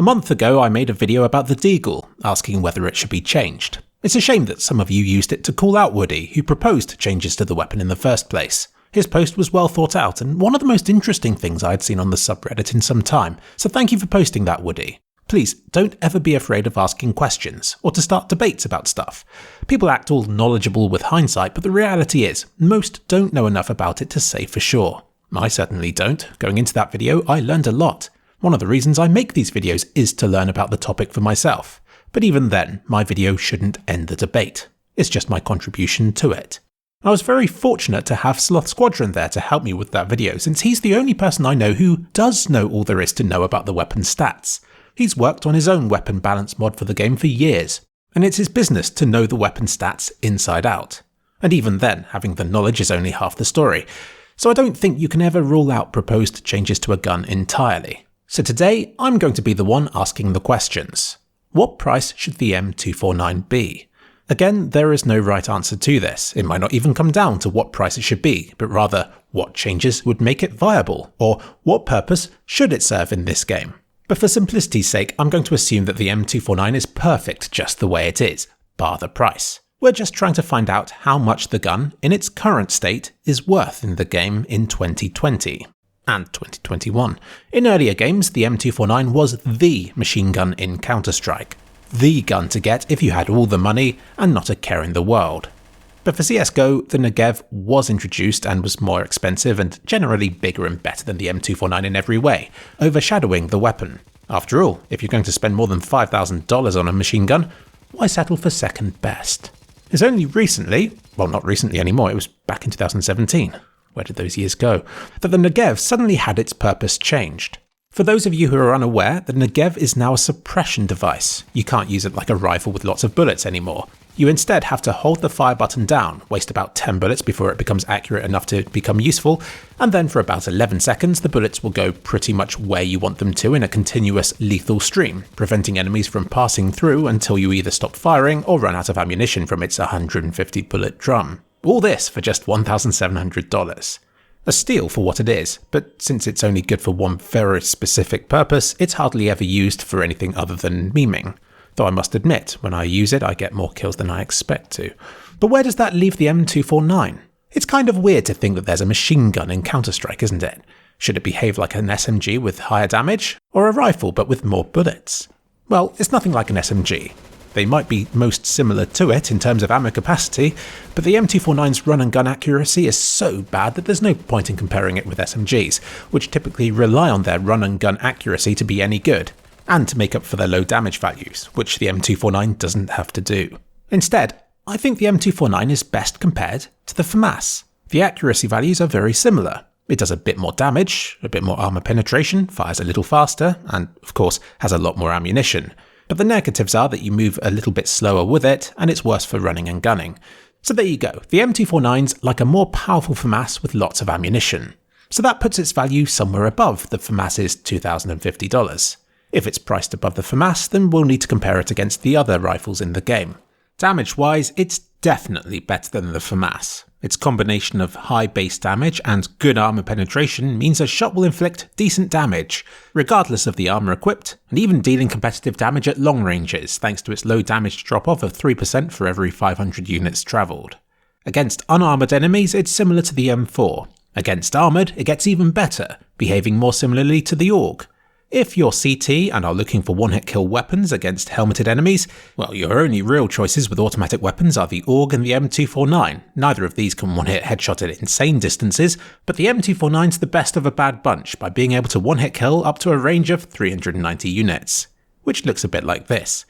A month ago I made a video about the Deagle, asking whether it should be changed. It's a shame that some of you used it to call out Woody, who proposed changes to the weapon in the first place. His post was well thought out and one of the most interesting things I had seen on the subreddit in some time, so thank you for posting that, Woody. Please, don't ever be afraid of asking questions, or to start debates about stuff. People act all knowledgeable with hindsight, but the reality is, most don't know enough about it to say for sure. I certainly don't. Going into that video, I learned a lot. One of the reasons I make these videos is to learn about the topic for myself. But even then, my video shouldn't end the debate. It's just my contribution to it. I was very fortunate to have Slothsquadron there to help me with that video, since he's the only person I know who does know all there is to know about the weapon stats. He's worked on his own weapon balance mod for the game for years, and it's his business to know the weapon stats inside out. And even then, having the knowledge is only half the story, so I don't think you can ever rule out proposed changes to a gun entirely. So today, I'm going to be the one asking the questions. What price should the M249 be? Again, there is no right answer to this. It might not even come down to what price it should be, but rather, what changes would make it viable, or what purpose should it serve in this game? But for simplicity's sake, I'm going to assume that the M249 is perfect just the way it is, bar the price. We're just trying to find out how much the gun, in its current state, is worth in the game in 2020 and 2021. In earlier games, the M249 was the machine gun in Counter-Strike. The gun to get if you had all the money and not a care in the world. But for CSGO, the Negev was introduced and was more expensive and generally bigger and better than the M249 in every way, overshadowing the weapon. After all, if you're going to spend more than $5,000 on a machine gun, why settle for second best? It's only recently, well not recently anymore, it was back in 2017, where did those years go, that the Negev suddenly had its purpose changed. For those of you who are unaware, the Negev is now a suppression device. You can't use it like a rifle with lots of bullets anymore. You instead have to hold the fire button down, waste about 10 bullets before it becomes accurate enough to become useful, and then for about 11 seconds the bullets will go pretty much where you want them to in a continuous lethal stream, preventing enemies from passing through until you either stop firing or run out of ammunition from its 150 bullet drum. All this for just $1,700. A steal for what it is, but since it's only good for one very specific purpose, it's hardly ever used for anything other than memeing. Though I must admit, when I use it I get more kills than I expect to. But where does that leave the M249? It's kind of weird to think that there's a machine gun in Counter-Strike, isn't it? Should it behave like an SMG with higher damage, or a rifle but with more bullets? Well, it's nothing like an SMG. They might be most similar to it in terms of ammo capacity, but the M249's run and gun accuracy is so bad that there's no point in comparing it with SMGs, which typically rely on their run and gun accuracy to be any good, and to make up for their low damage values, which the M249 doesn't have to do. Instead, I think the M249 is best compared to the Famas. The accuracy values are very similar. It does a bit more damage, a bit more armor penetration, fires a little faster, and of course has a lot more ammunition. But the negatives are that you move a little bit slower with it, and it's worse for running and gunning. So there you go, the M249's like a more powerful Famas with lots of ammunition. So that puts its value somewhere above the Famas's $2,050. If it's priced above the Famas, then we'll need to compare it against the other rifles in the game. Damage-wise, it's definitely better than the Famas. Its combination of high base damage and good armor penetration means a shot will inflict decent damage, regardless of the armor equipped, and even dealing competitive damage at long ranges thanks to its low damage drop-off of 3% for every 500 units travelled. Against unarmoured enemies, it's similar to the M4. Against armoured, it gets even better, behaving more similarly to the AUG. If you're CT and are looking for one-hit kill weapons against helmeted enemies, well, your only real choices with automatic weapons are the AUG and the M249. Neither of these can one-hit headshot at insane distances, but the M249's the best of a bad bunch by being able to one-hit kill up to a range of 390 units, which looks a bit like this.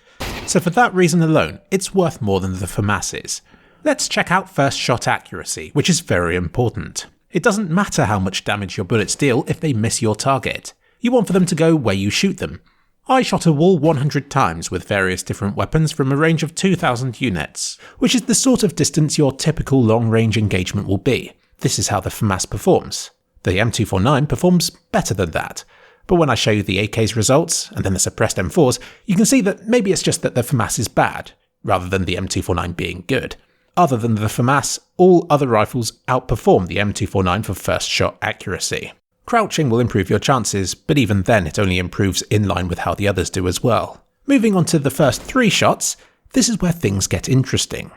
So for that reason alone, it's worth more than the Famas is. Let's check out first shot accuracy, which is very important. It doesn't matter how much damage your bullets deal if they miss your target. You want for them to go where you shoot them. I shot a wall 100 times with various different weapons from a range of 2,000 units, which is the sort of distance your typical long-range engagement will be. This is how the Famas performs. The M249 performs better than that. But when I show you the AK's results, and then the suppressed M4s, you can see that maybe it's just that the Famas is bad, rather than the M249 being good. Other than the Famas, all other rifles outperform the M249 for first shot accuracy. Crouching will improve your chances, but even then it only improves in line with how the others do as well. Moving on to the first 3 shots, this is where things get interesting.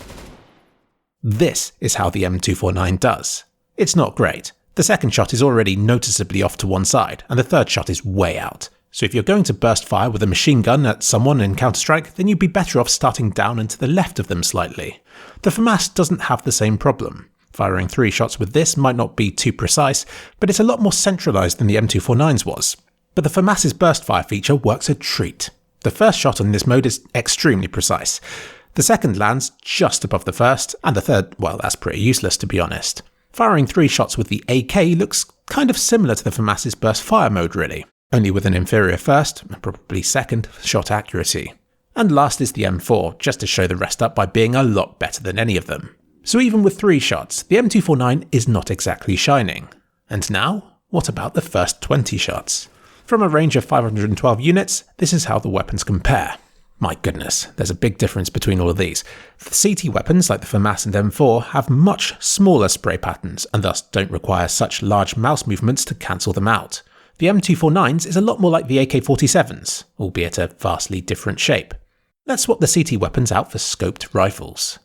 This is how the M249 does. It's not great. The second shot is already noticeably off to one side, and the third shot is way out. So if you're going to burst fire with a machine gun at someone in Counter-Strike, then you'd be better off starting down and to the left of them slightly. The Famas doesn't have the same problem. Firing 3 shots with this might not be too precise, but it's a lot more centralised than the M249's was. But the Famas's burst fire feature works a treat. The first shot on this mode is extremely precise. The second lands just above the first, and the third, well, that's pretty useless to be honest. Firing 3 shots with the AK looks kind of similar to the Famas's burst fire mode really, only with an inferior first, and probably second, shot accuracy. And last is the M4, just to show the rest up by being a lot better than any of them. So even with 3 shots, the M249 is not exactly shining. And now, what about the first 20 shots? From a range of 512 units, this is how the weapons compare. My goodness, there's a big difference between all of these. The CT weapons like the Famas and M4 have much smaller spray patterns and thus don't require such large mouse movements to cancel them out. The M249's is a lot more like the AK-47's, albeit a vastly different shape. Let's swap the CT weapons out for scoped rifles.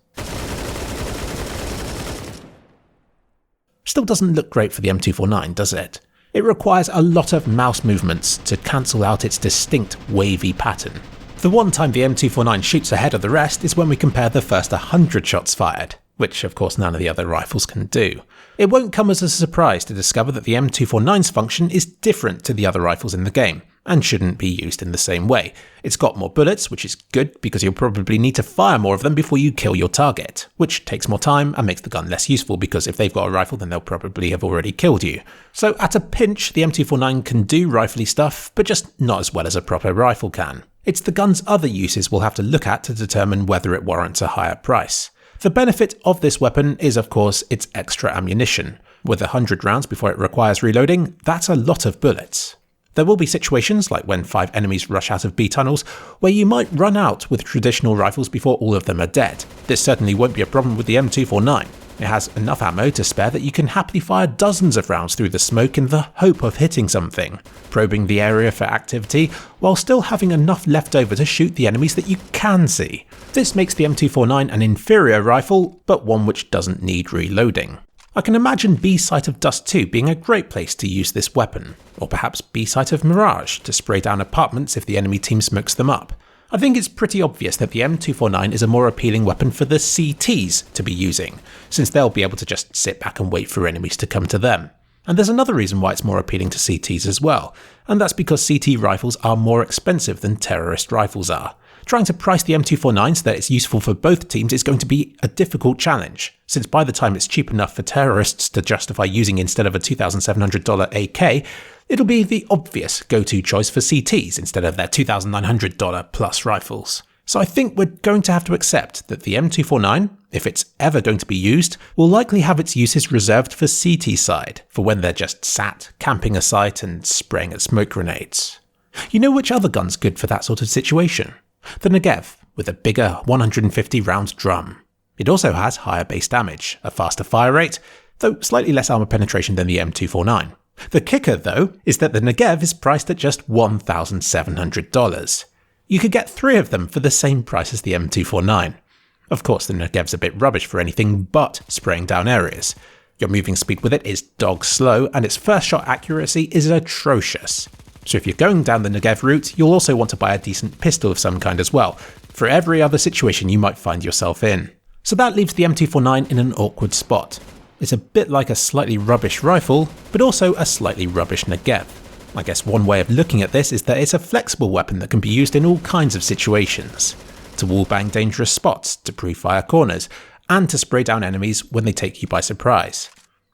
Still doesn't look great for the M249, does it? It requires a lot of mouse movements to cancel out its distinct wavy pattern. The one time the M249 shoots ahead of the rest is when we compare the first 100 shots fired, which of course none of the other rifles can do. It won't come as a surprise to discover that the M249's function is different to the other rifles in the game, and shouldn't be used in the same way. It's got more bullets, which is good because you'll probably need to fire more of them before you kill your target, which takes more time and makes the gun less useful because if they've got a rifle then they'll probably have already killed you. So at a pinch the M249 can do rifly stuff, but just not as well as a proper rifle can. It's the gun's other uses we'll have to look at to determine whether it warrants a higher price. The benefit of this weapon is of course its extra ammunition. With 100 rounds before it requires reloading, that's a lot of bullets. There will be situations, like when 5 enemies rush out of B tunnels, where you might run out with traditional rifles before all of them are dead. This certainly won't be a problem with the M249. It has enough ammo to spare that you can happily fire dozens of rounds through the smoke in the hope of hitting something, probing the area for activity, while still having enough left over to shoot the enemies that you can see. This makes the M249 an inferior rifle, but one which doesn't need reloading. I can imagine B-Site of Dust 2 being a great place to use this weapon, or perhaps B-Site of Mirage to spray down apartments if the enemy team smokes them up. I think it's pretty obvious that the M249 is a more appealing weapon for the CTs to be using, since they'll be able to just sit back and wait for enemies to come to them. And there's another reason why it's more appealing to CTs as well, and that's because CT rifles are more expensive than terrorist rifles are. Trying to price the M249 so that it's useful for both teams is going to be a difficult challenge, since by the time it's cheap enough for terrorists to justify using instead of a $2,700 AK, it'll be the obvious go-to choice for CTs instead of their $2,900 plus rifles. So I think we're going to have to accept that the M249, if it's ever going to be used, will likely have its uses reserved for CT side, for when they're just sat, camping a site and spraying at smoke grenades. You know which other gun's good for that sort of situation? The Negev, with a bigger 150 round drum. It also has higher base damage, a faster fire rate, though slightly less armor penetration than the M249. The kicker though is that the Negev is priced at just $1,700. You could get 3 of them for the same price as the M249. Of course the Negev's a bit rubbish for anything but spraying down areas. Your moving speed with it is dog slow and its first shot accuracy is atrocious. So if you're going down the Negev route, you'll also want to buy a decent pistol of some kind as well, for every other situation you might find yourself in. So that leaves the M249 in an awkward spot. It's a bit like a slightly rubbish rifle, but also a slightly rubbish Negev. I guess one way of looking at this is that it's a flexible weapon that can be used in all kinds of situations. To wallbang dangerous spots, to pre-fire corners, and to spray down enemies when they take you by surprise.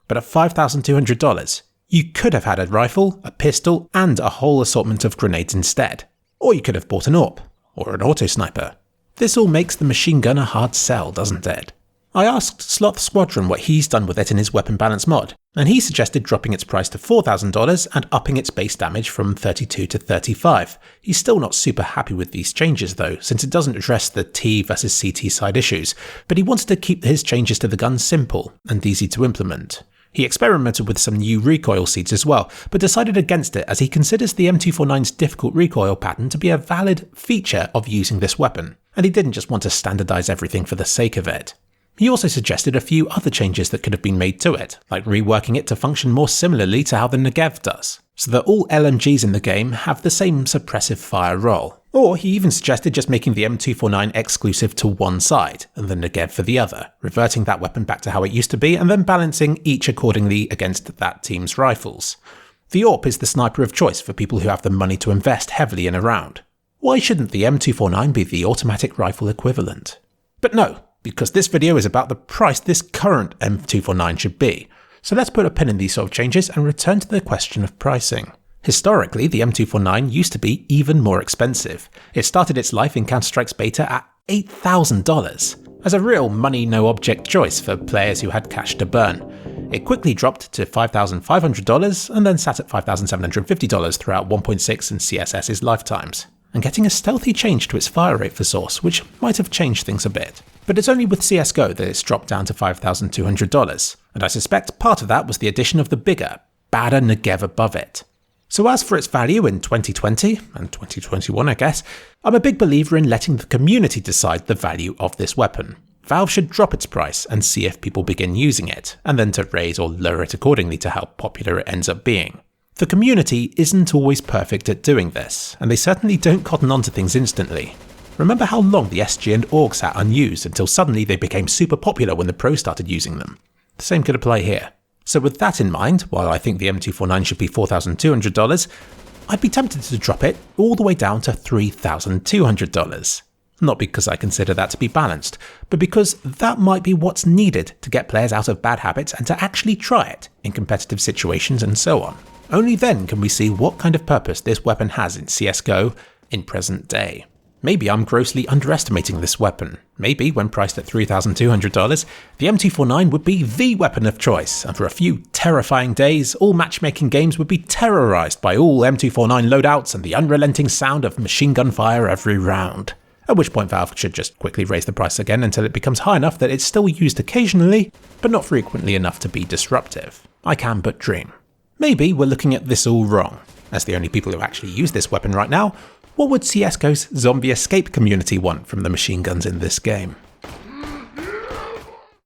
But at $5,200, you could have had a rifle, a pistol, and a whole assortment of grenades instead. Or you could have bought an AWP, or an auto sniper. This all makes the machine gun a hard sell, doesn't it? I asked Slothsquadron what he's done with it in his weapon balance mod, and he suggested dropping its price to $4,000 and upping its base damage from 32 to 35. He's still not super happy with these changes though, since it doesn't address the T versus CT side issues, but he wanted to keep his changes to the gun simple and easy to implement. He experimented with some new recoil seeds as well, but decided against it as he considers the M249's difficult recoil pattern to be a valid feature of using this weapon, and he didn't just want to standardize everything for the sake of it. He also suggested a few other changes that could have been made to it, like reworking it to function more similarly to how the Negev does, so that all LMGs in the game have the same suppressive fire roll. Or he even suggested just making the M249 exclusive to one side, and the Negev for the other, reverting that weapon back to how it used to be and then balancing each accordingly against that team's rifles. The AWP is the sniper of choice for people who have the money to invest heavily in a round. Why shouldn't the M249 be the automatic rifle equivalent? But no, because this video is about the price this current M249 should be. So let's put a pin in these sort of changes and return to the question of pricing. Historically, the M249 used to be even more expensive. It started its life in Counter-Strike's beta at $8,000, as a real money no object choice for players who had cash to burn. It quickly dropped to $5,500 and then sat at $5,750 throughout 1.6 and CSS's lifetimes, and getting a stealthy change to its fire rate for Source, which might have changed things a bit. But it's only with CSGO that it's dropped down to $5,200, and I suspect part of that was the addition of the bigger, badder Negev above it. So as for its value in 2020, and 2021 I guess, I'm a big believer in letting the community decide the value of this weapon. Valve should drop its price and see if people begin using it, and then to raise or lower it accordingly to how popular it ends up being. The community isn't always perfect at doing this, and they certainly don't cotton onto things instantly. Remember how long the SG and AUG sat unused until suddenly they became super popular when the pros started using them? The same could apply here. So with that in mind, while I think the M249 should be $4,200, I'd be tempted to drop it all the way down to $3,200. Not because I consider that to be balanced, but because that might be what's needed to get players out of bad habits and to actually try it in competitive situations and so on. Only then can we see what kind of purpose this weapon has in CSGO in present day. Maybe I'm grossly underestimating this weapon. Maybe, when priced at $3,200, the M249 would be the weapon of choice, and for a few terrifying days, all matchmaking games would be terrorized by all M249 loadouts and the unrelenting sound of machine gun fire every round. At which point Valve should just quickly raise the price again until it becomes high enough that it's still used occasionally, but not frequently enough to be disruptive. I can but dream. Maybe we're looking at this all wrong. As the only people who actually use this weapon right now, what would CSGO's zombie escape community want from the machine guns in this game?